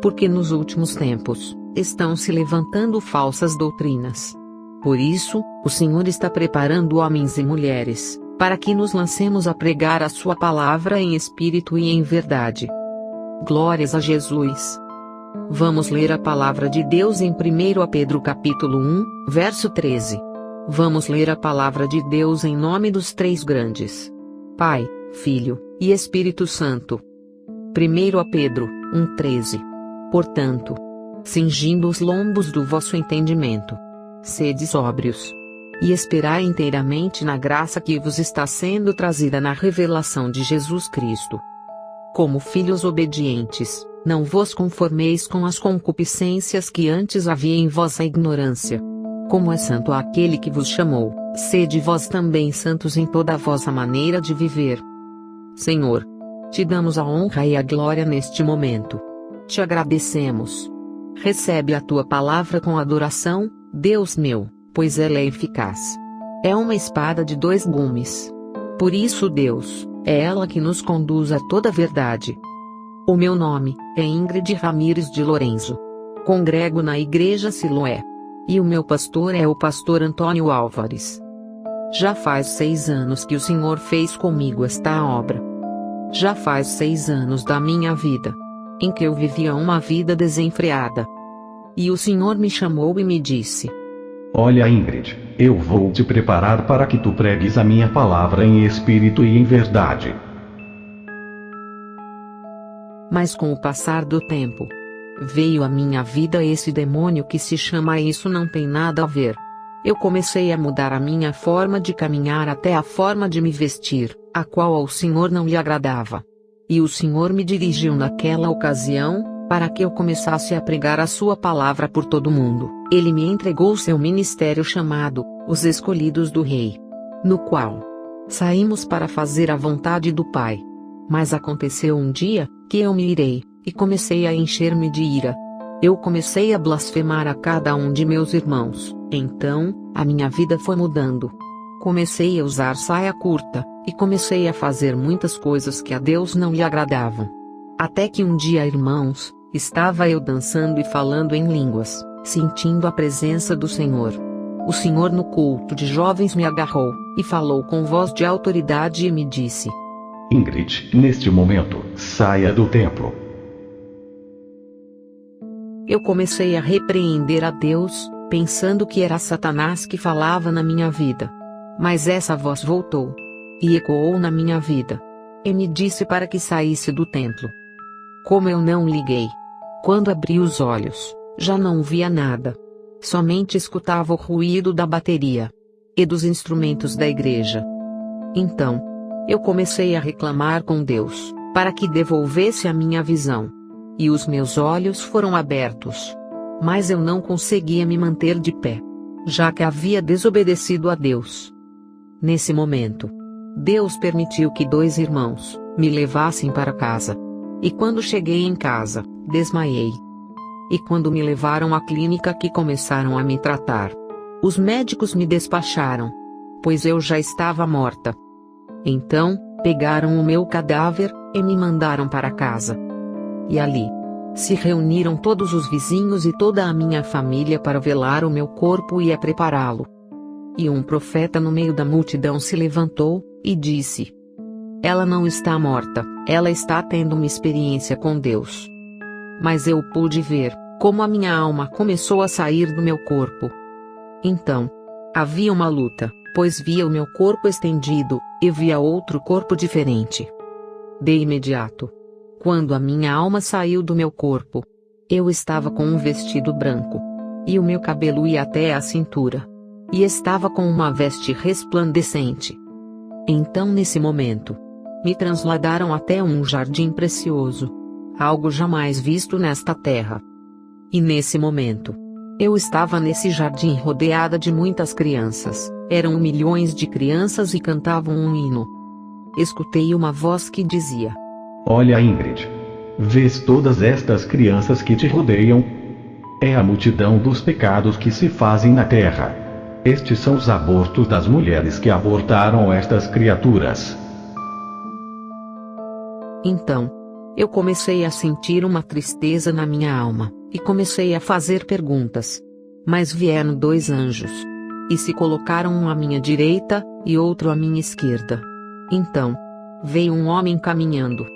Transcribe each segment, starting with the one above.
Porque nos últimos tempos, estão se levantando falsas doutrinas. Por isso, o Senhor está preparando homens e mulheres, para que nos lancemos a pregar a sua palavra em espírito e em verdade. Glórias a Jesus! Vamos ler a palavra de Deus em 1 Pedro capítulo 1, verso 13. Vamos ler a palavra de Deus em nome dos três grandes: Pai, Filho e Espírito Santo. 1 Pedro 1,13. Portanto, cingindo os lombos do vosso entendimento, sede sóbrios, e esperai inteiramente na graça que vos está sendo trazida na revelação de Jesus Cristo. Como filhos obedientes, não vos conformeis com as concupiscências que antes havia em vossa ignorância. Como é santo aquele que vos chamou, sede vós também santos em toda a vossa maneira de viver. Senhor, te damos a honra e a glória neste momento. Te agradecemos. Recebe a tua palavra com adoração, Deus meu, pois ela é eficaz. É uma espada de dois gumes. Por isso, Deus, é ela que nos conduz a toda a verdade. O meu nome é Ingrid Ramires de Lorenzo. Congrego na Igreja Siloé. E o meu pastor é o pastor Antônio Álvares. Já faz 6 anos que o Senhor fez comigo esta obra. Já faz 6 anos da minha vida, em que eu vivia uma vida desenfreada. E o Senhor me chamou e me disse: Olha, Ingrid, eu vou te preparar para que tu pregues a minha palavra em espírito e em verdade. Mas com o passar do tempo, veio à minha vida esse demônio que se chama isso não tem nada a ver. Eu comecei a mudar a minha forma de caminhar até a forma de me vestir, a qual ao Senhor não lhe agradava. E o Senhor me dirigiu naquela ocasião, para que eu começasse a pregar a sua palavra por todo o mundo. Ele me entregou seu ministério chamado, Os Escolhidos do Rei, no qual saímos para fazer a vontade do Pai. Mas aconteceu um dia, que eu me irei, e comecei a encher-me de ira. Eu comecei a blasfemar a cada um de meus irmãos. Então, a minha vida foi mudando. Comecei a usar saia curta, e comecei a fazer muitas coisas que a Deus não lhe agradavam. Até que um dia, irmãos, estava eu dançando e falando em línguas, sentindo a presença do Senhor. O Senhor no culto de jovens me agarrou, e falou com voz de autoridade e me disse: Ingrid, neste momento, saia do templo. Eu comecei a repreender a Deus, pensando que era Satanás que falava na minha vida. Mas essa voz voltou e ecoou na minha vida, e me disse para que saísse do templo. Como eu não liguei, quando abri os olhos, já não via nada. Somente escutava o ruído da bateria e dos instrumentos da igreja. Então, eu comecei a reclamar com Deus, para que devolvesse a minha visão. E os meus olhos foram abertos. Mas eu não conseguia me manter de pé, já que havia desobedecido a Deus. Nesse momento, Deus permitiu que 2 irmãos me levassem para casa. E quando cheguei em casa, desmaiei. E quando me levaram à clínica que começaram a me tratar, os médicos me despacharam, pois eu já estava morta. Então, pegaram o meu cadáver, e me mandaram para casa. E ali se reuniram todos os vizinhos e toda a minha família para velar o meu corpo e a prepará-lo. E um profeta no meio da multidão se levantou, e disse: Ela não está morta, ela está tendo uma experiência com Deus. Mas eu pude ver como a minha alma começou a sair do meu corpo. Então, havia uma luta, pois via o meu corpo estendido, e via outro corpo diferente. De imediato, quando a minha alma saiu do meu corpo, eu estava com um vestido branco, e o meu cabelo ia até a cintura, e estava com uma veste resplandecente. Então, nesse momento, me transladaram até um jardim precioso, algo jamais visto nesta terra. E nesse momento, eu estava nesse jardim rodeada de muitas crianças, eram milhões de crianças e cantavam um hino. Escutei uma voz que dizia: Olha, Ingrid, vês todas estas crianças que te rodeiam? É a multidão dos pecados que se fazem na terra. Estes são os abortos das mulheres que abortaram estas criaturas. Então, eu comecei a sentir uma tristeza na minha alma, e comecei a fazer perguntas. Mas vieram 2 anjos, e se colocaram um à minha direita, e outro à minha esquerda. Então, veio um homem caminhando.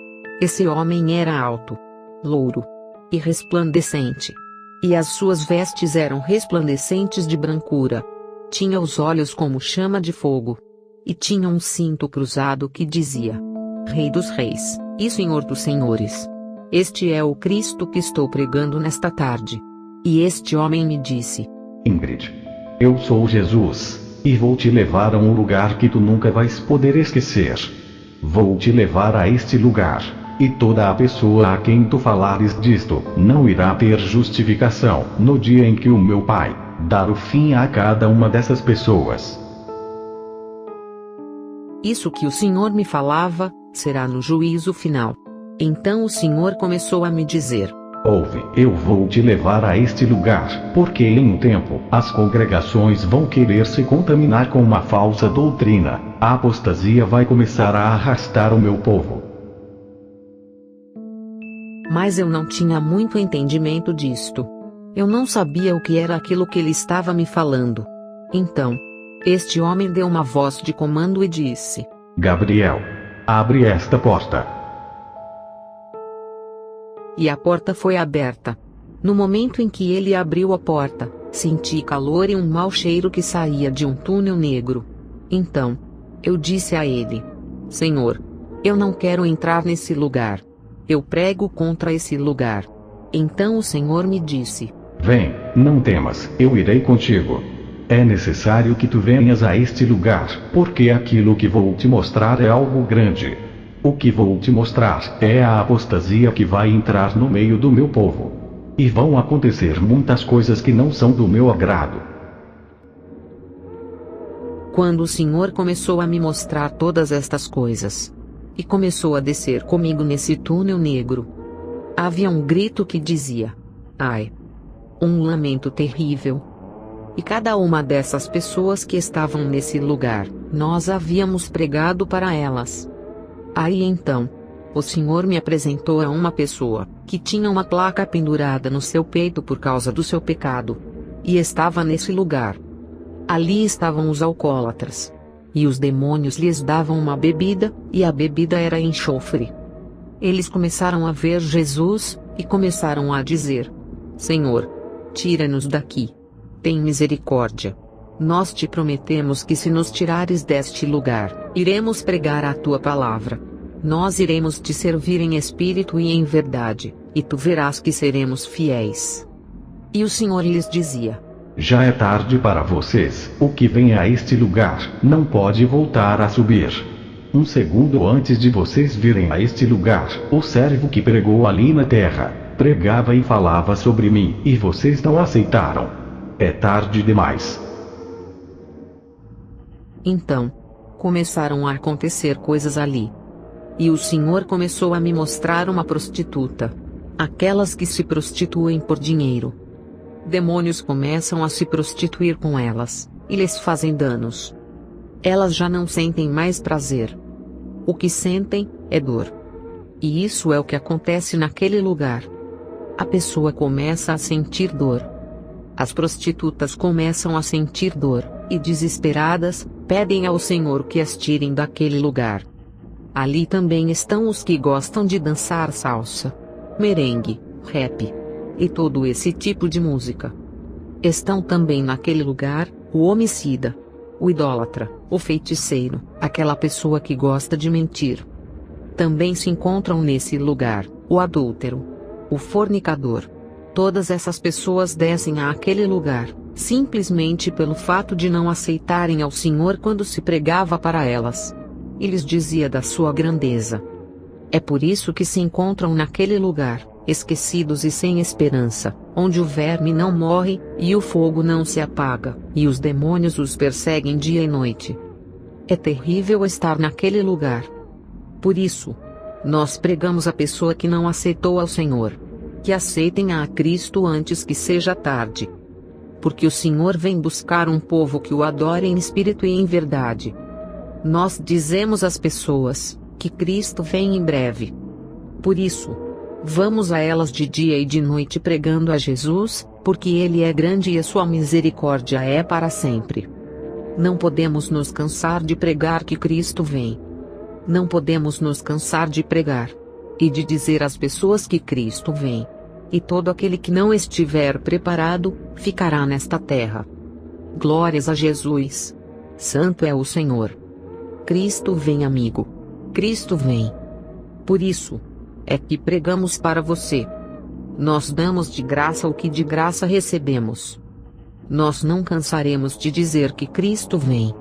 Esse homem era alto, louro e resplandecente. E as suas vestes eram resplandecentes de brancura. Tinha os olhos como chama de fogo. E tinha um cinto cruzado que dizia: Rei dos Reis, e Senhor dos Senhores. Este é o Cristo que estou pregando nesta tarde. E este homem me disse: Ingrid, eu sou Jesus, e vou te levar a um lugar que tu nunca vais poder esquecer. Vou te levar a este lugar, e toda a pessoa a quem tu falares disto, não irá ter justificação, no dia em que o meu Pai dar o fim a cada uma dessas pessoas. Isso que o Senhor me falava, será no juízo final. Então o Senhor começou a me dizer: Ouve, eu vou te levar a este lugar, porque em um tempo, as congregações vão querer se contaminar com uma falsa doutrina. A apostasia vai começar a arrastar o meu povo. Mas eu não tinha muito entendimento disto. Eu não sabia o que era aquilo que ele estava me falando. Então, este homem deu uma voz de comando e disse: Gabriel, abre esta porta. E a porta foi aberta. No momento em que ele abriu a porta, senti calor e um mau cheiro que saía de um túnel negro. Então, eu disse a ele: Senhor, eu não quero entrar nesse lugar. Eu prego contra esse lugar. Então o Senhor me disse: Vem, não temas, eu irei contigo. É necessário que tu venhas a este lugar, porque aquilo que vou te mostrar é algo grande. O que vou te mostrar é a apostasia que vai entrar no meio do meu povo. E vão acontecer muitas coisas que não são do meu agrado. Quando o Senhor começou a me mostrar todas estas coisas, e começou a descer comigo nesse túnel negro, havia um grito que dizia: Ai! Um lamento terrível. E cada uma dessas pessoas que estavam nesse lugar, nós havíamos pregado para elas. Aí então, o Senhor me apresentou a uma pessoa, que tinha uma placa pendurada no seu peito por causa do seu pecado. E estava nesse lugar. Ali estavam os alcoólatras. E os demônios lhes davam uma bebida, e a bebida era enxofre. Eles começaram a ver Jesus, e começaram a dizer: Senhor, tira-nos daqui. Tem misericórdia. Nós te prometemos que se nos tirares deste lugar, iremos pregar a tua palavra. Nós iremos te servir em espírito e em verdade, e tu verás que seremos fiéis. E o Senhor lhes dizia: Já é tarde para vocês, o que vem a este lugar, não pode voltar a subir. Um segundo antes de vocês virem a este lugar, o servo que pregou ali na terra, pregava e falava sobre mim, e vocês não aceitaram. É tarde demais. Então, começaram a acontecer coisas ali. E o Senhor começou a me mostrar uma prostituta. Aquelas que se prostituem por dinheiro. Demônios começam a se prostituir com elas, e lhes fazem danos. Elas já não sentem mais prazer. O que sentem é dor. E isso é o que acontece naquele lugar. A pessoa começa a sentir dor. As prostitutas começam a sentir dor, e desesperadas, pedem ao Senhor que as tirem daquele lugar. Ali também estão os que gostam de dançar salsa, merengue, rap e todo esse tipo de música. Estão também naquele lugar o homicida, o idólatra, o feiticeiro, aquela pessoa que gosta de mentir. Também se encontram nesse lugar o adúltero, o fornicador. Todas essas pessoas descem àquele lugar, simplesmente pelo fato de não aceitarem ao Senhor quando se pregava para elas. E lhes dizia da sua grandeza. É por isso que se encontram naquele lugar, esquecidos e sem esperança, onde o verme não morre, e o fogo não se apaga, e os demônios os perseguem dia e noite. É terrível estar naquele lugar. Por isso, nós pregamos a pessoa que não aceitou ao Senhor. Que aceitem a Cristo antes que seja tarde. Porque o Senhor vem buscar um povo que o adore em espírito e em verdade. Nós dizemos às pessoas que Cristo vem em breve. Por isso, vamos a elas de dia e de noite pregando a Jesus, porque Ele é grande e a sua misericórdia é para sempre. Não podemos nos cansar de pregar que Cristo vem. Não podemos nos cansar de pregar e de dizer às pessoas que Cristo vem. E todo aquele que não estiver preparado, ficará nesta terra. Glórias a Jesus. Santo é o Senhor. Cristo vem, amigo. Cristo vem. Por isso é que pregamos para você. Nós damos de graça o que de graça recebemos. Nós não cansaremos de dizer que Cristo vem.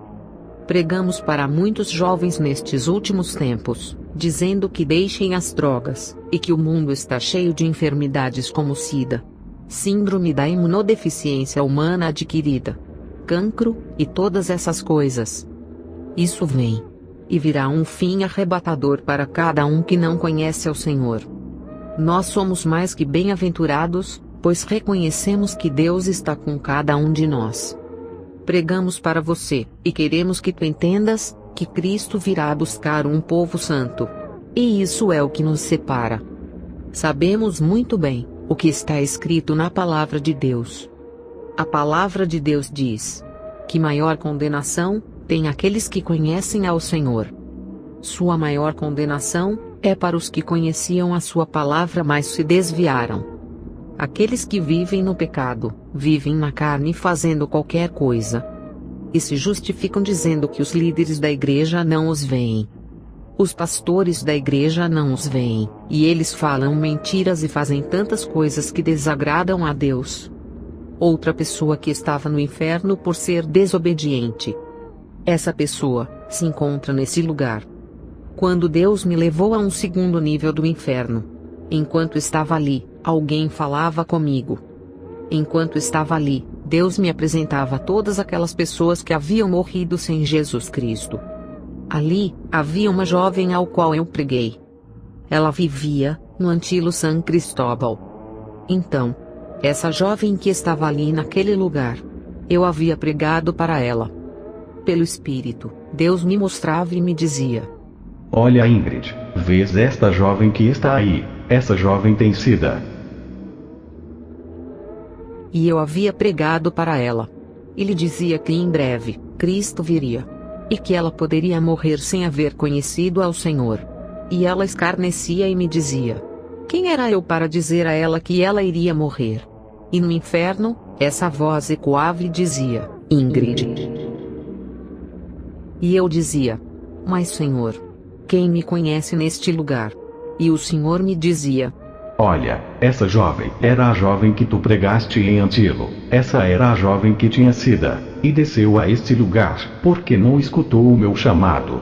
Pregamos para muitos jovens nestes últimos tempos, dizendo que deixem as drogas, e que o mundo está cheio de enfermidades como SIDA, síndrome da imunodeficiência humana adquirida, cancro, e todas essas coisas. Isso vem. E virá um fim arrebatador para cada um que não conhece ao Senhor. Nós somos mais que bem-aventurados, pois reconhecemos que Deus está com cada um de nós. Pregamos para você, e queremos que tu entendas, que Cristo virá buscar um povo santo. E isso é o que nos separa. Sabemos muito bem o que está escrito na palavra de Deus. A palavra de Deus diz que maior condenação tem aqueles que conhecem ao Senhor. Sua maior condenação é para os que conheciam a sua palavra, mas se desviaram. Aqueles que vivem no pecado, vivem na carne fazendo qualquer coisa. E se justificam dizendo que os líderes da igreja não os veem. Os pastores da igreja não os veem, e eles falam mentiras e fazem tantas coisas que desagradam a Deus. Outra pessoa que estava no inferno por ser desobediente. Essa pessoa se encontra nesse lugar. Quando Deus me levou a um segundo nível do inferno. Enquanto estava ali, alguém falava comigo. Enquanto estava ali, Deus me apresentava todas aquelas pessoas que haviam morrido sem Jesus Cristo. Ali, havia uma jovem ao qual eu preguei. Ela vivia no antigo San Cristóbal. Então, essa jovem que estava ali naquele lugar, eu havia pregado para ela. Pelo Espírito, Deus me mostrava e me dizia: olha, Ingrid, vês esta jovem que está aí? Essa jovem tem SIDA. E eu havia pregado para ela. Ele dizia que em breve, Cristo viria. E que ela poderia morrer sem haver conhecido ao Senhor. E ela escarnecia e me dizia: quem era eu para dizer a ela que ela iria morrer? E no inferno, essa voz ecoava e dizia: Ingrid. E eu dizia: mas Senhor, quem me conhece neste lugar? E o Senhor me dizia: olha, essa jovem era a jovem que tu pregaste em Antilo. Essa era a jovem que tinha SIDA, e desceu a este lugar, porque não escutou o meu chamado.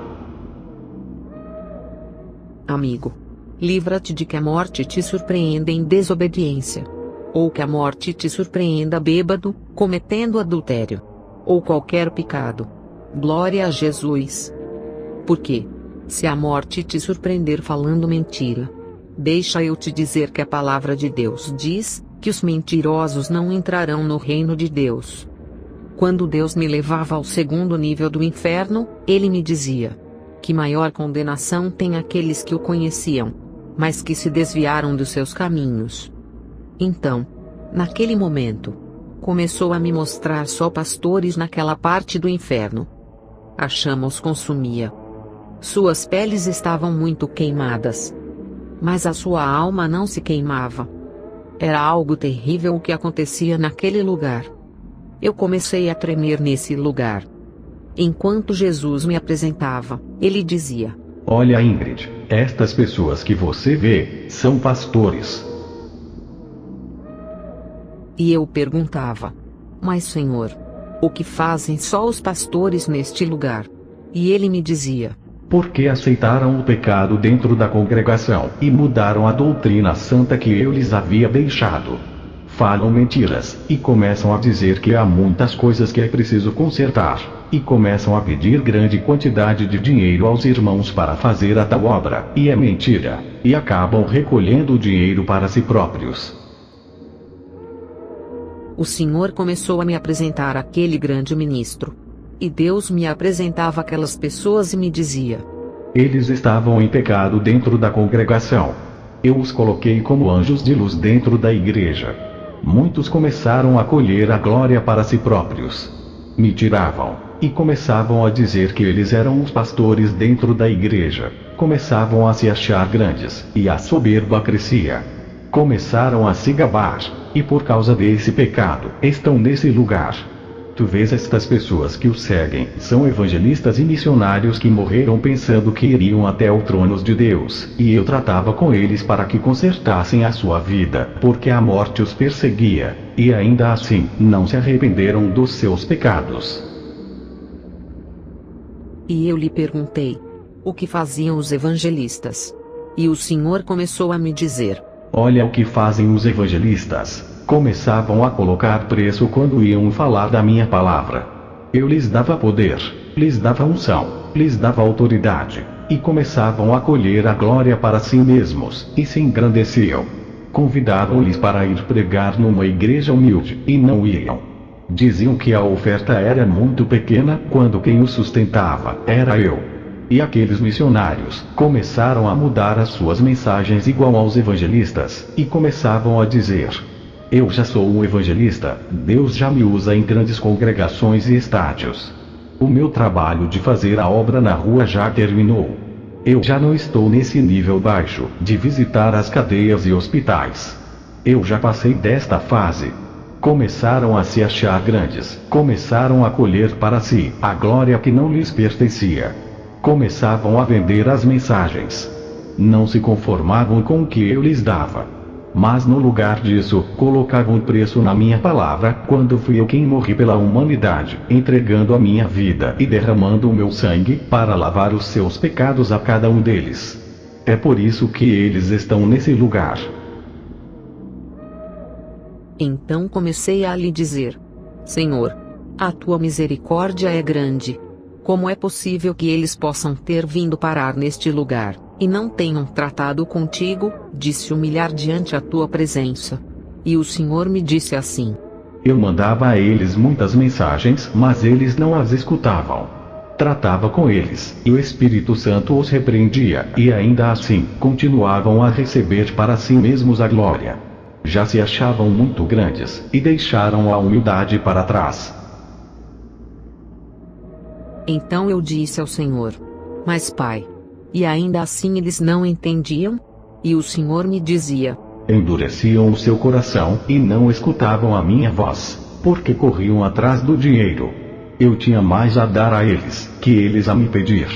Amigo, livra-te de que a morte te surpreenda em desobediência. Ou que a morte te surpreenda bêbado, cometendo adultério. Ou qualquer pecado. Glória a Jesus. Porque, se a morte te surpreender falando mentira, deixa eu te dizer que a palavra de Deus diz que os mentirosos não entrarão no reino de Deus. Quando Deus me levava ao segundo nível do inferno, Ele me dizia que maior condenação tem aqueles que o conheciam, mas que se desviaram dos seus caminhos. Então, naquele momento, começou a me mostrar só pastores naquela parte do inferno. A chama os consumia. Suas peles estavam muito queimadas. Mas a sua alma não se queimava. Era algo terrível o que acontecia naquele lugar. Eu comecei a tremer nesse lugar. Enquanto Jesus me apresentava, ele dizia: olha, Ingrid, estas pessoas que você vê, são pastores. E eu perguntava: mas Senhor, o que fazem só os pastores neste lugar? E ele me dizia: porque aceitaram o pecado dentro da congregação, e mudaram a doutrina santa que eu lhes havia deixado. Falam mentiras, e começam a dizer que há muitas coisas que é preciso consertar, e começam a pedir grande quantidade de dinheiro aos irmãos para fazer a tal obra, e é mentira, e acabam recolhendo o dinheiro para si próprios. O Senhor começou a me apresentar aquele grande ministro. E Deus me apresentava aquelas pessoas e me dizia: eles estavam em pecado dentro da congregação. Eu os coloquei como anjos de luz dentro da igreja. Muitos começaram a colher a glória para si próprios. Me tiravam, e começavam a dizer que eles eram os pastores dentro da igreja. Começavam a se achar grandes, e a soberba crescia. Começaram a se gabar, e por causa desse pecado, estão nesse lugar. Tu vês estas pessoas que o seguem, são evangelistas e missionários que morreram pensando que iriam até o trono de Deus, e eu tratava com eles para que consertassem a sua vida, porque a morte os perseguia, e ainda assim, não se arrependeram dos seus pecados. E eu lhe perguntei: o que faziam os evangelistas? E o Senhor começou a me dizer: olha o que fazem os evangelistas. Começavam a colocar preço quando iam falar da minha palavra. Eu lhes dava poder, lhes dava unção, lhes dava autoridade, e começavam a colher a glória para si mesmos, e se engrandeciam. Convidavam-lhes para ir pregar numa igreja humilde, e não iam. Diziam que a oferta era muito pequena, quando quem os sustentava era eu. E aqueles missionários começaram a mudar as suas mensagens igual aos evangelistas, e começavam a dizer: eu já sou um evangelista, Deus já me usa em grandes congregações e estádios. O meu trabalho de fazer a obra na rua já terminou. Eu já não estou nesse nível baixo, de visitar as cadeias e hospitais. Eu já passei desta fase. Começaram a se achar grandes, começaram a colher para si a glória que não lhes pertencia. Começavam a vender as mensagens. Não se conformavam com o que eu lhes dava. Mas no lugar disso, colocavam preço na minha palavra, quando fui eu quem morri pela humanidade, entregando a minha vida e derramando o meu sangue, para lavar os seus pecados a cada um deles. É por isso que eles estão nesse lugar. Então comecei a lhe dizer: Senhor, a tua misericórdia é grande. Como é possível que eles possam ter vindo parar neste lugar, e não tenham tratado contigo, de se humilhar diante a tua presença? E o Senhor me disse assim: eu mandava a eles muitas mensagens, mas eles não as escutavam. Tratava com eles, e o Espírito Santo os repreendia, e ainda assim, continuavam a receber para si mesmos a glória. Já se achavam muito grandes, e deixaram a humildade para trás. Então eu disse ao Senhor: mas Pai, e ainda assim eles não entendiam? E o Senhor me dizia: endureciam o seu coração, e não escutavam a minha voz, porque corriam atrás do dinheiro. Eu tinha mais a dar a eles, que eles a me pedir.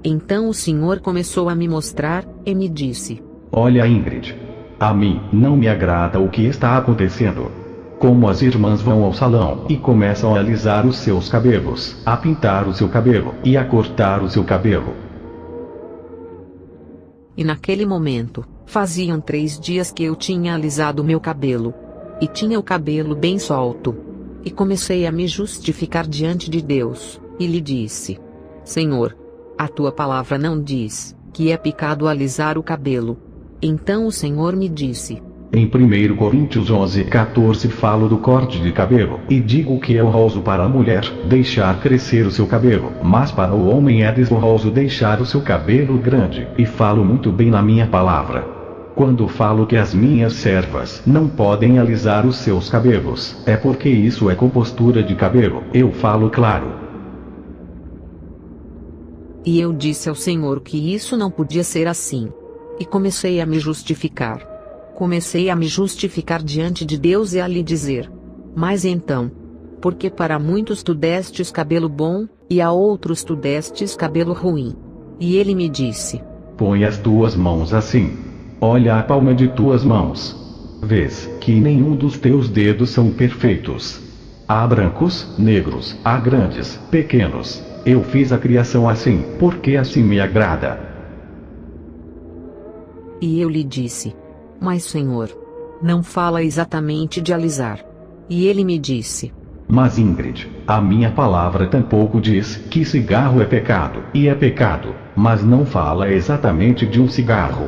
Então o Senhor começou a me mostrar, e me disse: olha, Ingrid, a mim não me agrada o que está acontecendo. Como as irmãs vão ao salão, e começam a alisar os seus cabelos, a pintar o seu cabelo, e a cortar o seu cabelo. E naquele momento, faziam 3 dias que eu tinha alisado meu cabelo. E tinha o cabelo bem solto. E comecei a me justificar diante de Deus, e lhe disse: Senhor, a tua palavra não diz que é pecado alisar o cabelo. Então o Senhor me disse: em 1 Coríntios 11:14 falo do corte de cabelo, e digo que é honroso para a mulher deixar crescer o seu cabelo, mas para o homem é desonroso deixar o seu cabelo grande, e falo muito bem na minha palavra. Quando falo que as minhas servas não podem alisar os seus cabelos, é porque isso é compostura de cabelo, eu falo claro. E eu disse ao Senhor que isso não podia ser assim. E comecei a me justificar. Comecei a me justificar diante de Deus e a lhe dizer: mas então, porque para muitos tu destes cabelo bom, e a outros tu destes cabelo ruim? E ele me disse: põe as tuas mãos assim. Olha a palma de tuas mãos. Vês que nenhum dos teus dedos são perfeitos. Há brancos, negros, há grandes, pequenos. Eu fiz a criação assim, porque assim me agrada. E eu lhe disse: mas Senhor, não fala exatamente de alisar. E ele me disse: mas Ingrid, a minha palavra tampouco diz que cigarro é pecado, e é pecado, mas não fala exatamente de um cigarro.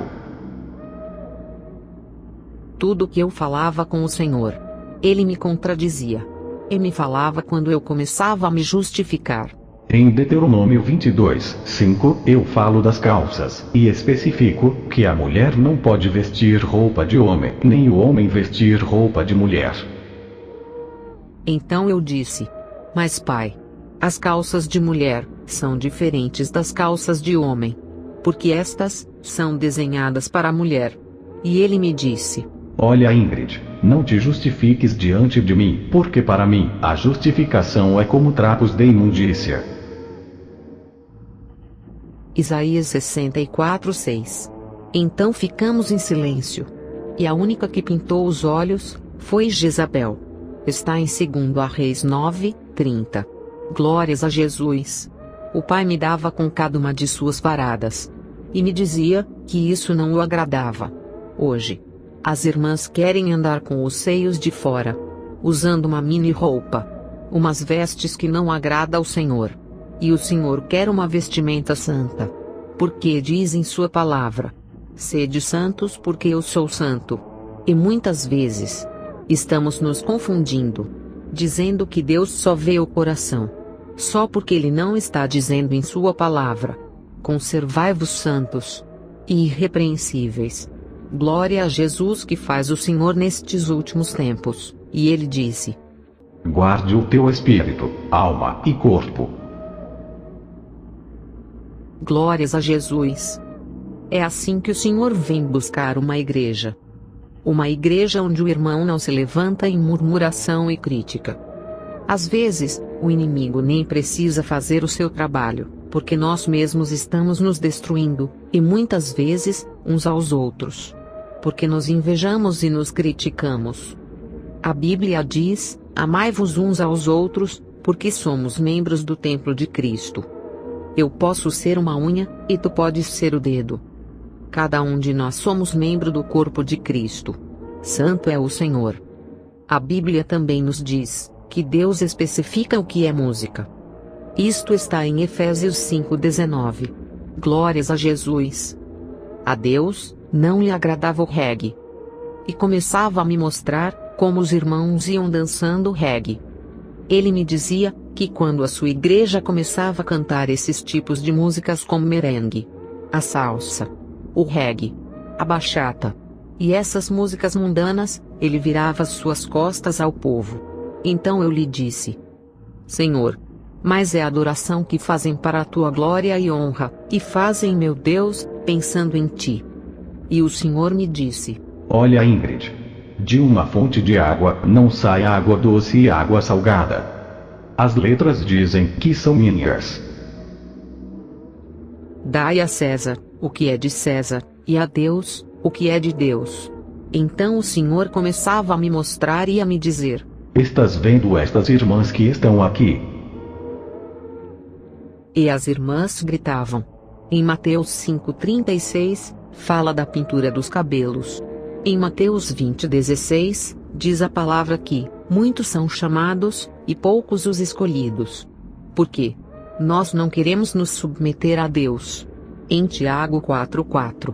Tudo que eu falava com o Senhor, ele me contradizia. E me falava quando eu começava a me justificar. Em Deuteronômio 22:5, eu falo das calças, e especifico que a mulher não pode vestir roupa de homem, nem o homem vestir roupa de mulher. Então eu disse: mas pai, as calças de mulher são diferentes das calças de homem, porque estas são desenhadas para a mulher. E ele me disse: olha, Ingrid, não te justifiques diante de mim, porque para mim a justificação é como trapos de imundícia. Isaías 64:6. Então ficamos em silêncio. E a única que pintou os olhos foi Jezabel. Está em 2 Reis 9:30. Glórias a Jesus. O pai me dava com cada uma de suas varadas. E me dizia que isso não o agradava. Hoje, as irmãs querem andar com os seios de fora, usando uma mini roupa, umas vestes que não agrada ao Senhor. E o Senhor quer uma vestimenta santa. Porque diz em sua palavra: sede santos porque eu sou santo. E muitas vezes, estamos nos confundindo, dizendo que Deus só vê o coração. Só porque Ele não está dizendo em sua palavra: conservai-vos santos e irrepreensíveis. Glória a Jesus que faz o Senhor nestes últimos tempos. E Ele disse: guarde o teu espírito, alma e corpo. Glórias a Jesus. É assim que o Senhor vem buscar uma igreja. Uma igreja onde o irmão não se levanta em murmuração e crítica. Às vezes, o inimigo nem precisa fazer o seu trabalho, porque nós mesmos estamos nos destruindo, e muitas vezes, uns aos outros. Porque nos invejamos e nos criticamos. A Bíblia diz: amai-vos uns aos outros, porque somos membros do templo de Cristo. Eu posso ser uma unha, e tu podes ser o dedo. Cada um de nós somos membro do corpo de Cristo. Santo é o Senhor. A Bíblia também nos diz que Deus especifica o que é música. Isto está em Efésios 5:19. Glórias a Jesus. A Deus não lhe agradava o reggae. E começava a me mostrar como os irmãos iam dançando reggae. Ele me dizia que quando a sua igreja começava a cantar esses tipos de músicas como merengue, a salsa, o reggae, a bachata e essas músicas mundanas, ele virava suas costas ao povo. Então eu lhe disse: Senhor, mas é a adoração que fazem para a tua glória e honra, e fazem, meu Deus, pensando em ti. E o Senhor me disse: olha, Ingrid, de uma fonte de água não sai água doce e água salgada. As letras dizem que são minhas. Dai a César o que é de César, e a Deus o que é de Deus. Então o Senhor começava a me mostrar e a me dizer: estás vendo estas irmãs que estão aqui? E as irmãs gritavam. Em Mateus 5:36, fala da pintura dos cabelos. Em Mateus 20:16, diz a palavra que muitos são chamados, e poucos os escolhidos. Por quê? Nós não queremos nos submeter a Deus. Em Tiago 4:4,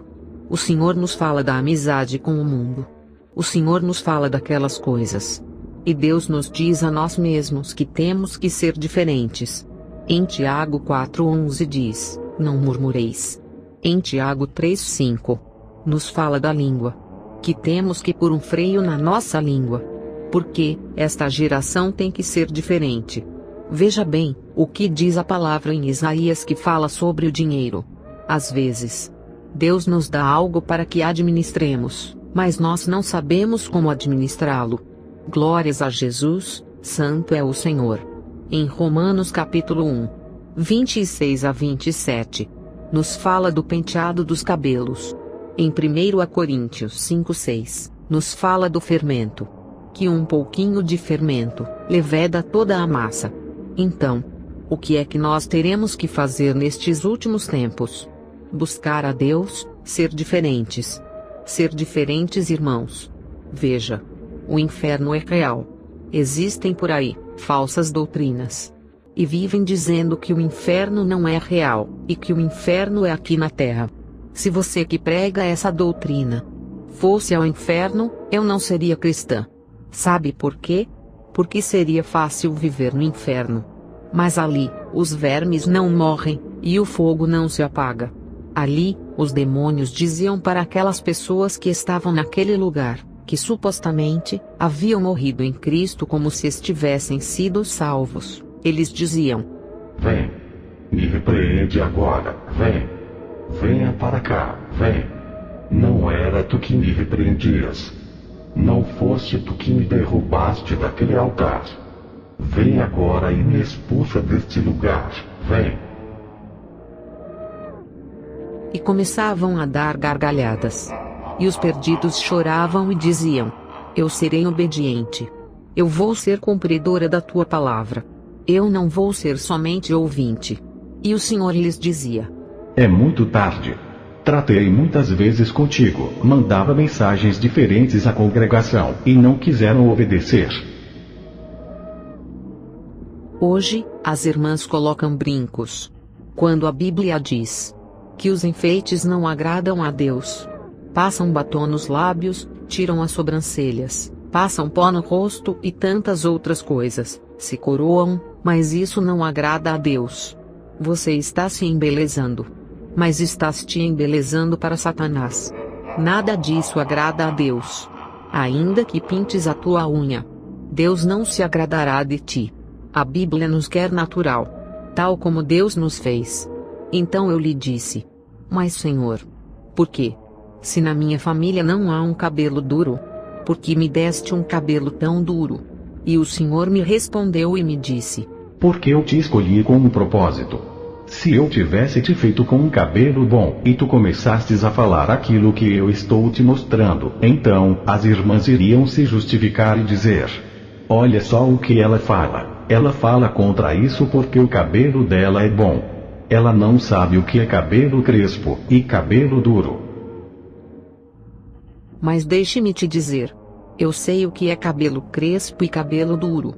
o Senhor nos fala da amizade com o mundo. O Senhor nos fala daquelas coisas. E Deus nos diz a nós mesmos que temos que ser diferentes. Em Tiago 4:11 diz: não murmureis. Em Tiago 3:5, nos fala da língua. Que temos que pôr um freio na nossa língua. Porque esta geração tem que ser diferente. Veja bem, o que diz a palavra em Isaías que fala sobre o dinheiro. Às vezes, Deus nos dá algo para que administremos, mas nós não sabemos como administrá-lo. Glórias a Jesus, santo é o Senhor. Em Romanos capítulo 1, 26-27, nos fala do penteado dos cabelos. Em 1 Coríntios 5:6, nos fala do fermento. Que um pouquinho de fermento leveda toda a massa. Então, o que é que nós teremos que fazer nestes últimos tempos? Buscar a Deus, ser diferentes. Ser diferentes, irmãos. Veja, o inferno é real. Existem por aí falsas doutrinas. E vivem dizendo que o inferno não é real, e que o inferno é aqui na terra. Se você que prega essa doutrina fosse ao inferno, eu não seria cristã. Sabe por quê? Porque seria fácil viver no inferno. Mas ali, Os vermes não morrem, e o fogo não se apaga. Ali, os demônios diziam para aquelas pessoas que estavam naquele lugar, que supostamente haviam morrido em Cristo como se estivessem sido salvos. Eles diziam: Vem, me repreende agora, vem. Venha para cá, vem. Não era tu que me repreendias. Não foste tu que me derrubaste daquele altar. Vem agora e me expulsa deste lugar, vem. E começavam a dar gargalhadas. E os perdidos choravam e diziam: Eu serei obediente. Eu vou ser cumpridora da tua palavra. Eu não vou ser somente ouvinte. E o Senhor lhes dizia: É muito tarde. Tratei muitas vezes contigo, mandava mensagens diferentes à congregação, e não quiseram obedecer. Hoje, as irmãs colocam brincos. Quando a Bíblia diz que os enfeites não agradam a Deus. Passam batom nos lábios, tiram as sobrancelhas, passam pó no rosto e tantas outras coisas, se coroam, mas isso não agrada a Deus. Você está se embelezando. Mas estás te embelezando para Satanás. Nada disso agrada a Deus. Ainda que pintes a tua unha, Deus não se agradará de ti. A Bíblia nos quer natural, tal como Deus nos fez. Então eu lhe disse: Mas Senhor, por quê? Se na minha família não há um cabelo duro, por que me deste um cabelo tão duro? E o Senhor me respondeu e me disse: Porque eu te escolhi com um propósito. Se eu tivesse te feito com um cabelo bom, e tu começastes a falar aquilo que eu estou te mostrando, então as irmãs iriam se justificar e dizer: Olha só o que ela fala. Ela fala contra isso porque o cabelo dela é bom. Ela não sabe o que é cabelo crespo e cabelo duro. Mas deixe-me te dizer. Eu sei o que é cabelo crespo e cabelo duro.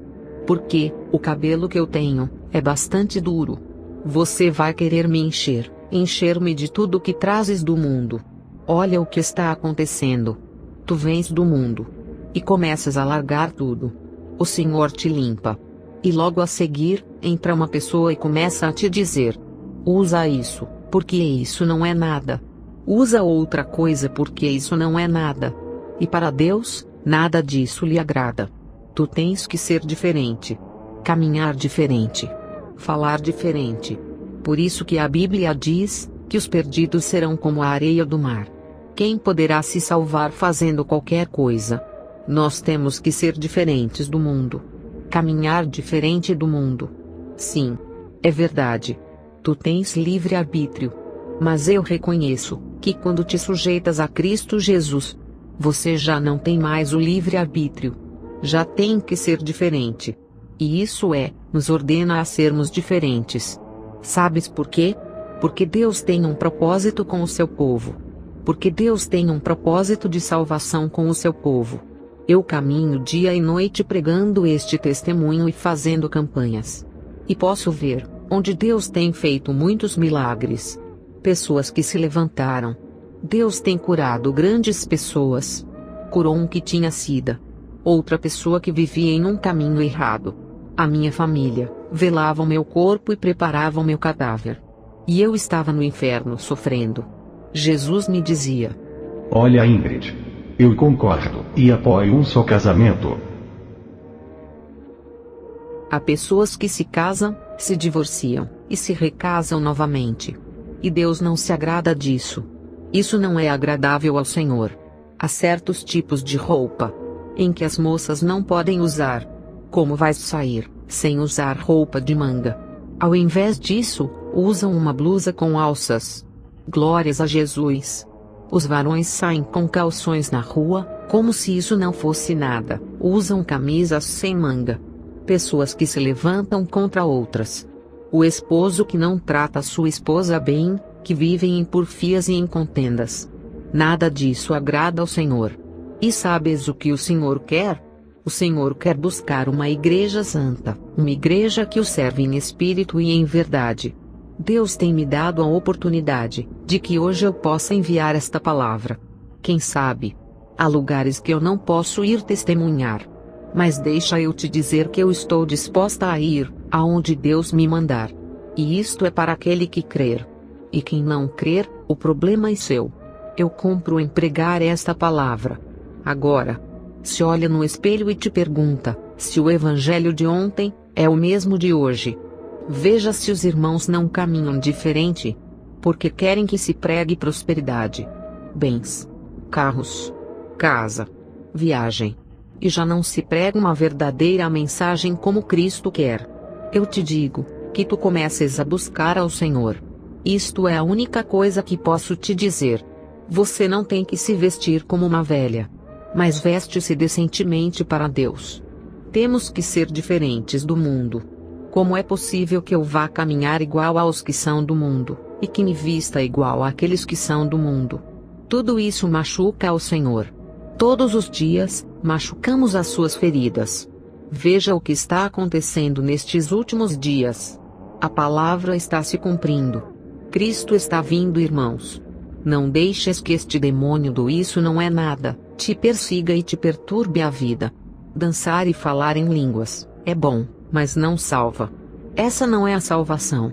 Porque o cabelo que eu tenho é bastante duro. Você vai querer me encher-me de tudo que trazes do mundo. Olha o que está acontecendo. Tu vens do mundo e começas a largar tudo. O Senhor te limpa. E logo a seguir, entra uma pessoa e começa a te dizer: usa isso, porque isso não é nada. Usa outra coisa porque isso não é nada. E para Deus, nada disso lhe agrada. Tu tens que ser diferente. Caminhar diferente. Falar diferente. Por isso que a Bíblia diz que os perdidos serão como a areia do mar. Quem poderá se salvar fazendo qualquer coisa? Nós temos que ser diferentes do mundo. Caminhar diferente do mundo. Sim. É verdade. Tu tens livre-arbítrio. Mas eu reconheço que quando te sujeitas a Cristo Jesus, você já não tem mais o livre-arbítrio. Já tem que ser diferente. E isso nos ordena a sermos diferentes. Sabes por quê? Porque Deus tem um propósito com o seu povo. Porque Deus tem um propósito de salvação com o seu povo. Eu caminho dia e noite pregando este testemunho e fazendo campanhas. E posso ver onde Deus tem feito muitos milagres. Pessoas que se levantaram. Deus tem curado grandes pessoas. Curou um que tinha sida. Outra pessoa que vivia em um caminho errado. A minha família velava o meu corpo e preparava o meu cadáver. E eu estava no inferno sofrendo. Jesus me dizia: Olha, Ingrid, eu concordo e apoio um só casamento. Há pessoas que se casam, se divorciam e se recasam novamente. E Deus não se agrada disso. Isso não é agradável ao Senhor. Há certos tipos de roupa em que as moças não podem usar. Como vais sair sem usar roupa de manga? Ao invés disso, usam uma blusa com alças. Glórias a Jesus. Os varões saem com calções na rua, como se isso não fosse nada. Usam camisas sem manga. Pessoas que se levantam contra outras. O esposo que não trata sua esposa bem, que vivem em porfias e em contendas. Nada disso agrada ao Senhor. E sabes o que o Senhor quer? O Senhor quer buscar uma igreja santa, uma igreja que o serve em espírito e em verdade. Deus tem me dado a oportunidade de que hoje eu possa enviar esta palavra. Quem sabe? Há lugares que eu não posso ir testemunhar. Mas deixa eu te dizer que eu estou disposta a ir aonde Deus me mandar. E isto é para aquele que crer. E quem não crer, o problema é seu. Eu cumpro em pregar esta palavra. Agora, se olha no espelho e te pergunta, se o evangelho de ontem é o mesmo de hoje. Veja se os irmãos não caminham diferente. Porque querem que se pregue prosperidade, bens, carros, casa, viagem. E já não se prega uma verdadeira mensagem como Cristo quer. Eu te digo, que tu comeces a buscar ao Senhor. Isto é a única coisa que posso te dizer. Você não tem que se vestir como uma velha, mas veste-se decentemente para Deus. Temos que ser diferentes do mundo. Como é possível que eu vá caminhar igual aos que são do mundo, e que me vista igual àqueles que são do mundo? Tudo isso machuca ao Senhor. Todos os dias, machucamos as suas feridas. Veja o que está acontecendo nestes últimos dias. A palavra está se cumprindo. Cristo está vindo, irmãos. Não deixes que este demônio do isso não é nada te persiga e te perturbe a vida. Dançar e falar em línguas é bom, mas não salva. Essa não é a salvação.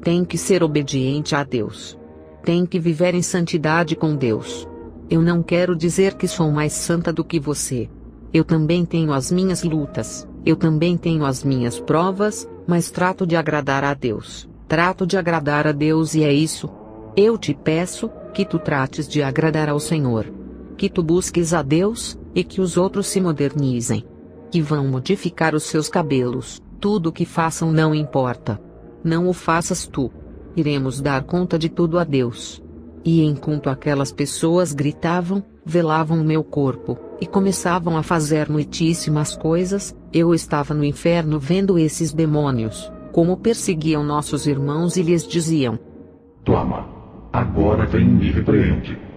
Tem que ser obediente a Deus. Tem que viver em santidade com Deus. Eu não quero dizer que sou mais santa do que você. Eu também tenho as minhas lutas, eu também tenho as minhas provas, mas trato de agradar a Deus. Trato de agradar a Deus e é isso. Eu te peço, que tu trates de agradar ao Senhor. Que tu busques a Deus, e que os outros se modernizem. Que vão modificar os seus cabelos, tudo o que façam não importa. Não o faças tu. Iremos dar conta de tudo a Deus. E enquanto aquelas pessoas gritavam, velavam o meu corpo, e começavam a fazer noitíssimas coisas, eu estava no inferno vendo esses demônios, como perseguiam nossos irmãos e lhes diziam: Toma, agora vem e me repreende.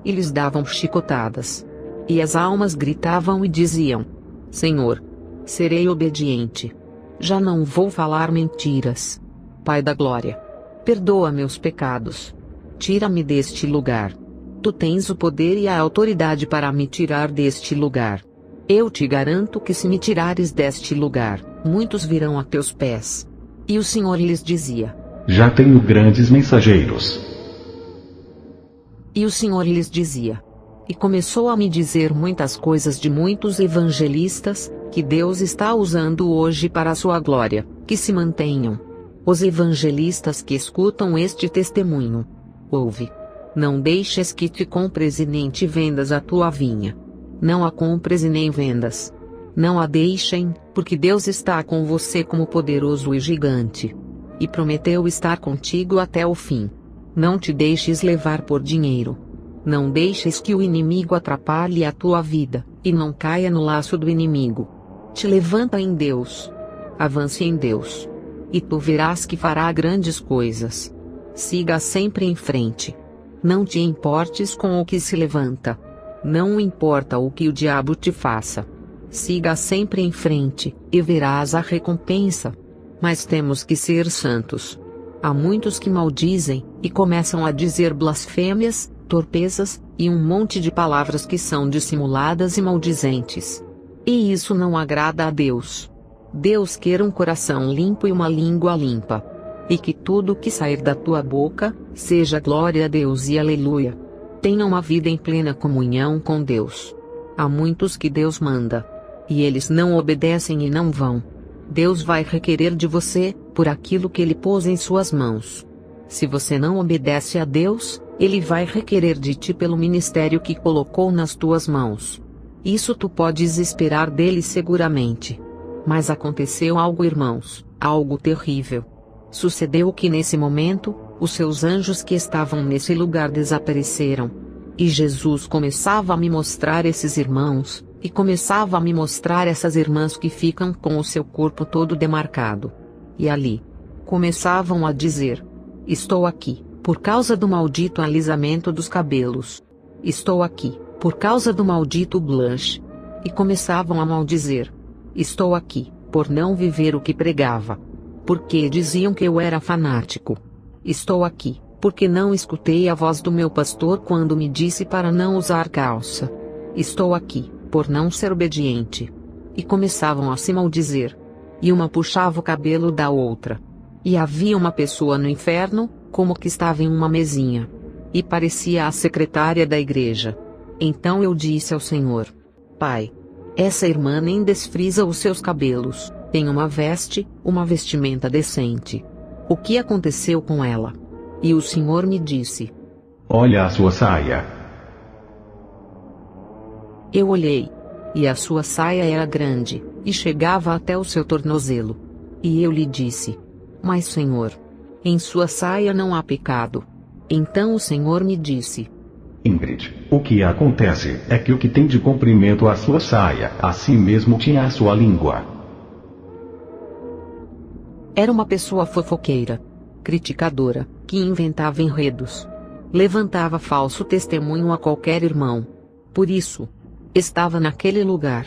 E lhes davam chicotadas. E as almas gritavam e diziam: Senhor, serei obediente. Já não vou falar mentiras. Pai da glória, perdoa meus pecados. Tira-me deste lugar. Tu tens o poder e a autoridade para me tirar deste lugar. Eu te garanto que se me tirares deste lugar, muitos virão a teus pés. E o Senhor lhes dizia: Já tenho grandes mensageiros. E o Senhor lhes dizia. E começou a me dizer muitas coisas de muitos evangelistas, que Deus está usando hoje para a sua glória, que se mantenham. Os evangelistas que escutam este testemunho. Ouve. Não deixes que te compres e nem te vendas a tua vinha. Não a compres e nem vendas. Não a deixem, porque Deus está com você como poderoso e gigante. E prometeu estar contigo até o fim. Não te deixes levar por dinheiro. Não deixes que o inimigo atrapalhe a tua vida, e não caia no laço do inimigo. Te levanta em Deus. Avance em Deus. E tu verás que fará grandes coisas. Siga sempre em frente. Não te importes com o que se levanta. Não importa o que o diabo te faça. Siga sempre em frente, e verás a recompensa. Mas temos que ser santos. Há muitos que maldizem, e começam a dizer blasfêmias, torpezas, e um monte de palavras que são dissimuladas e maldizentes. E isso não agrada a Deus. Deus quer um coração limpo e uma língua limpa. E que tudo que sair da tua boca, seja glória a Deus e aleluia. Tenha uma vida em plena comunhão com Deus. Há muitos que Deus manda. E eles não obedecem e não vão. Deus vai requerer de você, por aquilo que Ele pôs em suas mãos. Se você não obedece a Deus, Ele vai requerer de ti pelo ministério que colocou nas tuas mãos. Isso tu podes esperar dele seguramente. Mas aconteceu algo, irmãos, algo terrível. Sucedeu que nesse momento, os seus anjos que estavam nesse lugar desapareceram. E Jesus começava a me mostrar esses irmãos, e começava a me mostrar essas irmãs que ficam com o seu corpo todo demarcado. E ali, começavam a dizer: Estou aqui, por causa do maldito alisamento dos cabelos. Estou aqui, por causa do maldito blush. E começavam a maldizer: Estou aqui, por não viver o que pregava. Porque diziam que eu era fanático. Estou aqui, porque não escutei a voz do meu pastor quando me disse para não usar calça. Estou aqui, por não ser obediente. E começavam a se maldizer. E uma puxava o cabelo da outra. E havia uma pessoa no inferno, como que estava em uma mesinha. E parecia a secretária da igreja. Então eu disse ao Senhor: Pai, essa irmã nem desfrisa os seus cabelos, tem uma vestimenta decente. O que aconteceu com ela? E o Senhor me disse: Olha a sua saia. Eu olhei. E a sua saia era grande, e chegava até o seu tornozelo. E eu lhe disse: Mas Senhor, em sua saia não há pecado. Então o Senhor me disse: Ingrid, o que acontece é que o que tem de comprimento a sua saia, assim mesmo tinha a sua língua. Era uma pessoa fofoqueira, criticadora, que inventava enredos. Levantava falso testemunho a qualquer irmão. Por isso, estava naquele lugar.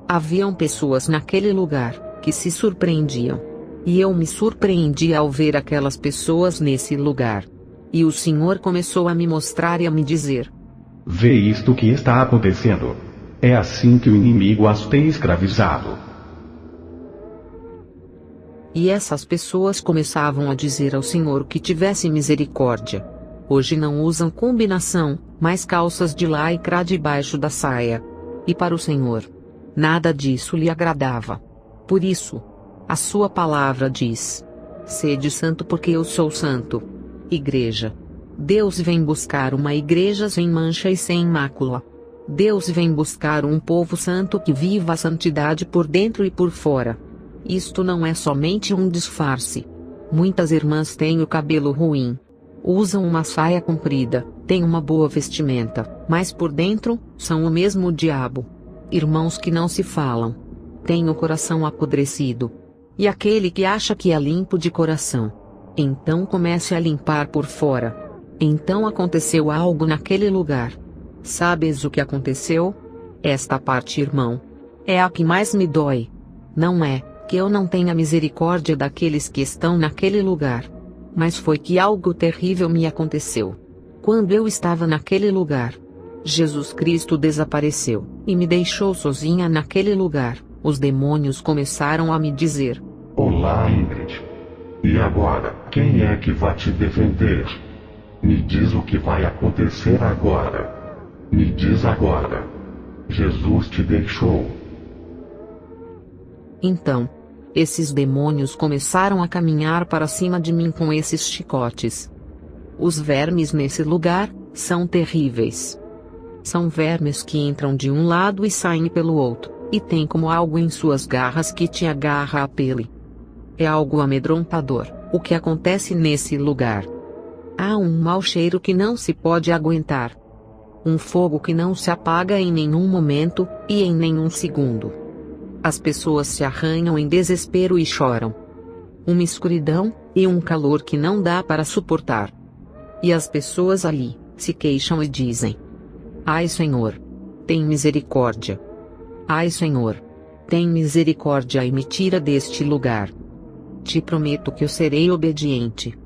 Haviam pessoas naquele lugar, que se surpreendiam. E eu me surpreendi ao ver aquelas pessoas nesse lugar. E o Senhor começou a me mostrar e a me dizer: Vê isto que está acontecendo. É assim que o inimigo as tem escravizado. E essas pessoas começavam a dizer ao Senhor que tivesse misericórdia. Hoje não usam combinação, mas calças de lycra debaixo da saia. E para o Senhor, nada disso lhe agradava. Por isso, a sua palavra diz: Sede santo porque eu sou santo. Igreja. Deus vem buscar uma igreja sem mancha e sem mácula. Deus vem buscar um povo santo que viva a santidade por dentro e por fora. Isto não é somente um disfarce. Muitas irmãs têm o cabelo ruim. Usam uma saia comprida, têm uma boa vestimenta, mas por dentro, são o mesmo diabo. Irmãos que não se falam. Têm o coração apodrecido. E aquele que acha que é limpo de coração, então comece a limpar por fora. Então aconteceu algo naquele lugar. Sabes o que aconteceu? Esta parte, irmão, é a que mais me dói. Não é que eu não tenha misericórdia daqueles que estão naquele lugar. Mas foi que algo terrível me aconteceu. Quando eu estava naquele lugar, Jesus Cristo desapareceu, e me deixou sozinha naquele lugar. Os demônios começaram a me dizer: Olá, Ingrid. E agora, quem é que vai te defender? Me diz o que vai acontecer agora. Me diz agora. Jesus te deixou. Então, esses demônios começaram a caminhar para cima de mim com esses chicotes. Os vermes nesse lugar são terríveis. São vermes que entram de um lado e saem pelo outro, e tem como algo em suas garras que te agarra a pele. É algo amedrontador, o que acontece nesse lugar. Há um mau cheiro que não se pode aguentar. Um fogo que não se apaga em nenhum momento, e em nenhum segundo. As pessoas se arranham em desespero e choram. Uma escuridão, e um calor que não dá para suportar. E as pessoas ali, se queixam e dizem: Ai Senhor, tem misericórdia. Ai Senhor, tem misericórdia e me tira deste lugar. Te prometo que eu serei obediente.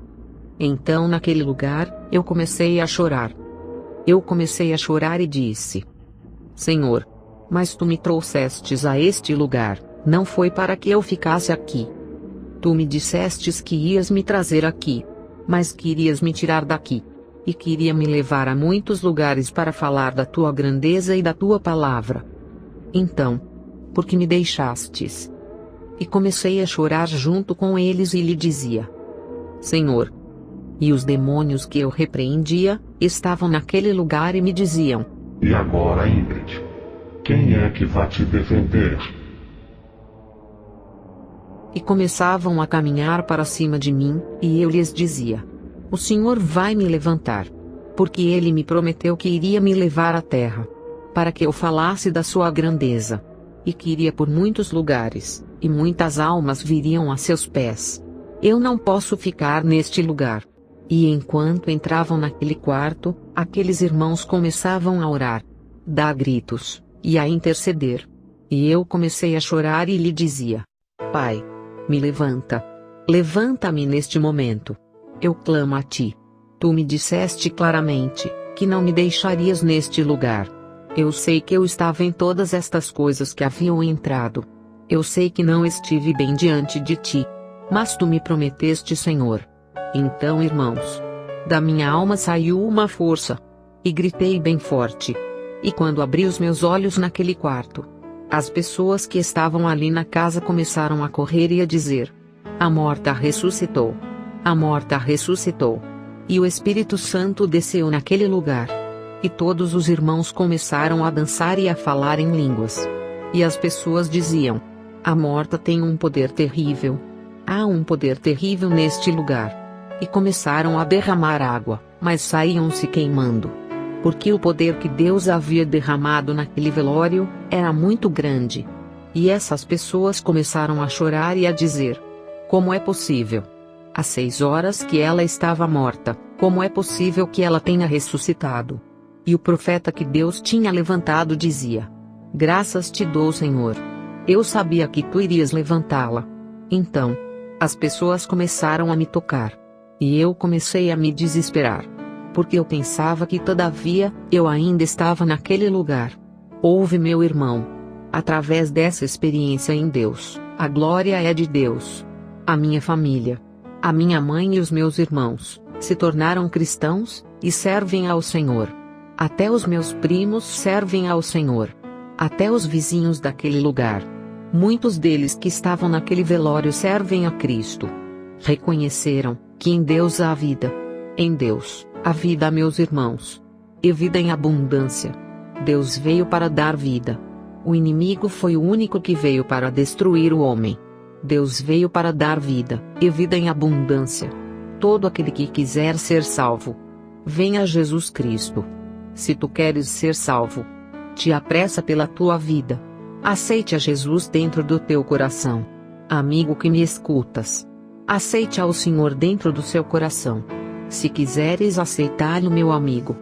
Então naquele lugar, eu comecei a chorar. Eu comecei a chorar e disse: Senhor, mas tu me trouxestes a este lugar, não foi para que eu ficasse aqui. Tu me dissestes que ias me trazer aqui, mas querias me tirar daqui. E queria me levar a muitos lugares para falar da tua grandeza e da tua palavra. Então, por que me deixastes? E comecei a chorar junto com eles e lhe dizia: Senhor. E os demônios que eu repreendia, estavam naquele lugar e me diziam: E agora, Ingrid? Quem é que vai te defender? E começavam a caminhar para cima de mim, e eu lhes dizia: O Senhor vai me levantar. Porque Ele me prometeu que iria me levar à terra, para que eu falasse da sua grandeza. E que iria por muitos lugares, e muitas almas viriam a seus pés. Eu não posso ficar neste lugar. E enquanto entravam naquele quarto, aqueles irmãos começavam a orar, dar gritos, e a interceder. E eu comecei a chorar e lhe dizia: Pai, me levanta. Levanta-me neste momento. Eu clamo a ti. Tu me disseste claramente, que não me deixarias neste lugar. Eu sei que eu estava em todas estas coisas que haviam entrado. Eu sei que não estive bem diante de ti. Mas tu me prometeste, Senhor. Então, irmãos, da minha alma saiu uma força. E gritei bem forte. E quando abri os meus olhos naquele quarto, as pessoas que estavam ali na casa começaram a correr e a dizer: a morta ressuscitou. A morta ressuscitou. E o Espírito Santo desceu naquele lugar. E todos os irmãos começaram a dançar e a falar em línguas. E as pessoas diziam: a morta tem um poder terrível. Há um poder terrível neste lugar. E começaram a derramar água, mas saíam se queimando. Porque o poder que Deus havia derramado naquele velório era muito grande. E essas pessoas começaram a chorar e a dizer: como é possível? Há 6 horas que ela estava morta, como é possível que ela tenha ressuscitado? E o profeta que Deus tinha levantado dizia: graças te dou, Senhor. Eu sabia que tu irias levantá-la. Então, as pessoas começaram a me tocar. E eu comecei a me desesperar. Porque eu pensava que todavia, eu ainda estava naquele lugar. Ouve, meu irmão. Através dessa experiência em Deus, a glória é de Deus. A minha família, a minha mãe e os meus irmãos, se tornaram cristãos, e servem ao Senhor. Até os meus primos servem ao Senhor. Até os vizinhos daquele lugar. Muitos deles que estavam naquele velório servem a Cristo. Reconheceram que em Deus há vida. Em Deus, há vida, meus irmãos. E vida em abundância. Deus veio para dar vida. O inimigo foi o único que veio para destruir o homem. Deus veio para dar vida, e vida em abundância. Todo aquele que quiser ser salvo, venha a Jesus Cristo. Se tu queres ser salvo, te apressa pela tua vida. Aceite a Jesus dentro do teu coração. Amigo que me escutas, aceite ao Senhor dentro do seu coração. Se quiseres aceitá-lo, meu amigo,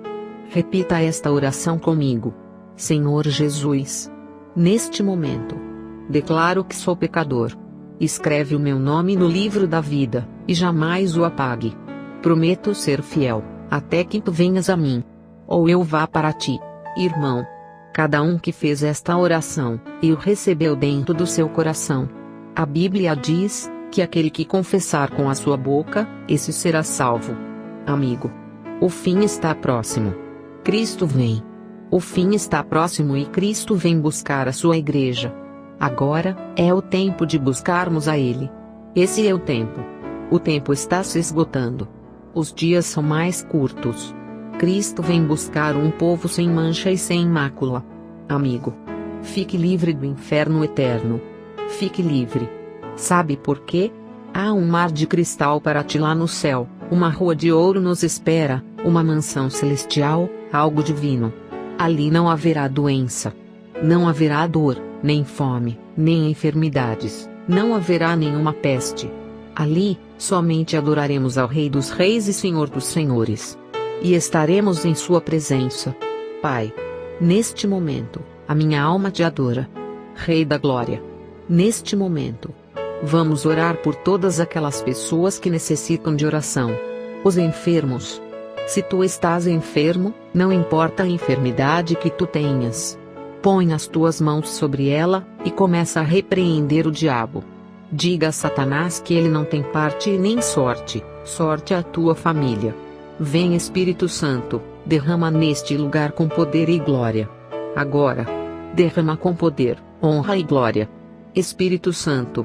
repita esta oração comigo. Senhor Jesus, neste momento, declaro que sou pecador. Escreve o meu nome no livro da vida, e jamais o apague. Prometo ser fiel, até que tu venhas a mim. Ou eu vá para ti. Irmão, cada um que fez esta oração, e o recebeu dentro do seu coração. A Bíblia diz que aquele que confessar com a sua boca, esse será salvo. Amigo, o fim está próximo. Cristo vem. O fim está próximo e Cristo vem buscar a sua igreja. Agora, é o tempo de buscarmos a Ele. Esse é o tempo. O tempo está se esgotando. Os dias são mais curtos. Cristo vem buscar um povo sem mancha e sem mácula. Amigo, fique livre do inferno eterno. Fique livre. Sabe por quê? Há um mar de cristal para ti lá no céu, uma rua de ouro nos espera, uma mansão celestial, algo divino. Ali não haverá doença. Não haverá dor, nem fome, nem enfermidades, não haverá nenhuma peste. Ali, somente adoraremos ao Rei dos Reis e Senhor dos Senhores. E estaremos em sua presença. Pai, neste momento, a minha alma te adora. Rei da Glória. Neste momento, vamos orar por todas aquelas pessoas que necessitam de oração. Os enfermos. Se tu estás enfermo, não importa a enfermidade que tu tenhas. Põe as tuas mãos sobre ela, e começa a repreender o diabo. Diga a Satanás que ele não tem parte e nem sorte, sorte à tua família. Vem Espírito Santo, derrama neste lugar com poder e glória. Agora. Derrama com poder, honra e glória. Espírito Santo.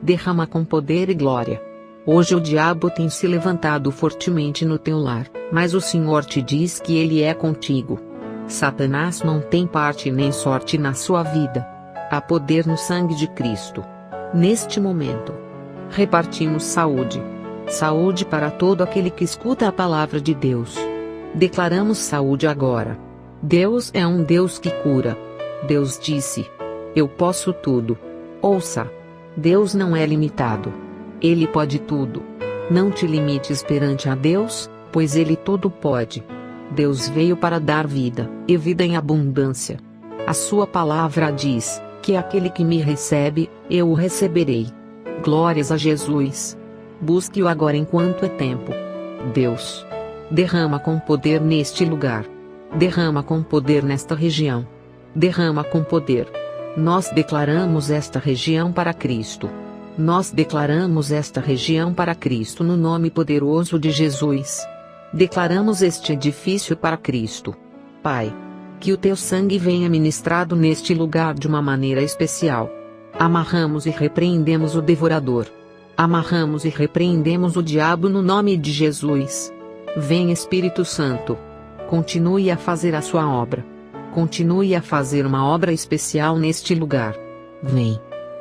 Derrama com poder e glória. Hoje o diabo tem se levantado fortemente no teu lar, mas o Senhor te diz que ele é contigo. Satanás não tem parte nem sorte na sua vida. Há poder no sangue de Cristo. Neste momento, repartimos saúde. Saúde para todo aquele que escuta a palavra de Deus. Declaramos saúde agora. Deus é um Deus que cura. Deus disse: eu posso tudo. Ouça. Deus não é limitado. Ele pode tudo. Não te limites perante a Deus, pois Ele tudo pode. Deus veio para dar vida, e vida em abundância. A sua palavra diz que aquele que me recebe, eu o receberei. Glórias a Jesus. Busque-o agora enquanto é tempo. Deus, derrama com poder neste lugar. Derrama com poder nesta região. Derrama com poder. Nós declaramos esta região para Cristo. Nós declaramos esta região para Cristo no nome poderoso de Jesus. Declaramos este edifício para Cristo. Pai, que o teu sangue venha ministrado neste lugar de uma maneira especial. Amarramos e repreendemos o devorador. Amarramos e repreendemos o diabo no nome de Jesus. Vem Espírito Santo. Continue a fazer a sua obra. Continue a fazer uma obra especial neste lugar. Vem.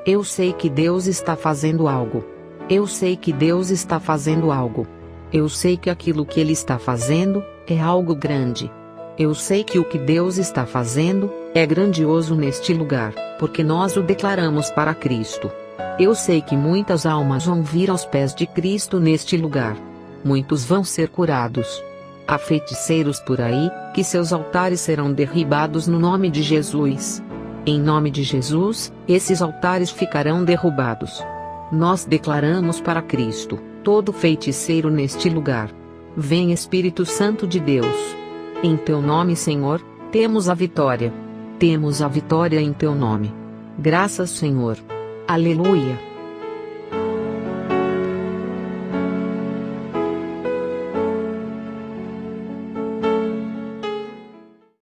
Eu sei que Deus está fazendo algo. Eu sei que Deus está fazendo algo. Eu sei que aquilo que Ele está fazendo é algo grande. Eu sei que o que Deus está fazendo é grandioso neste lugar, porque nós o declaramos para Cristo. Eu sei que muitas almas vão vir aos pés de Cristo neste lugar. Muitos vão ser curados. Há feiticeiros por aí, que seus altares serão derribados no nome de Jesus. Em nome de Jesus, esses altares ficarão derrubados. Nós declaramos para Cristo, todo feiticeiro neste lugar. Vem Espírito Santo de Deus. Em teu nome, Senhor, temos a vitória. Temos a vitória em teu nome. Graças, Senhor. Aleluia.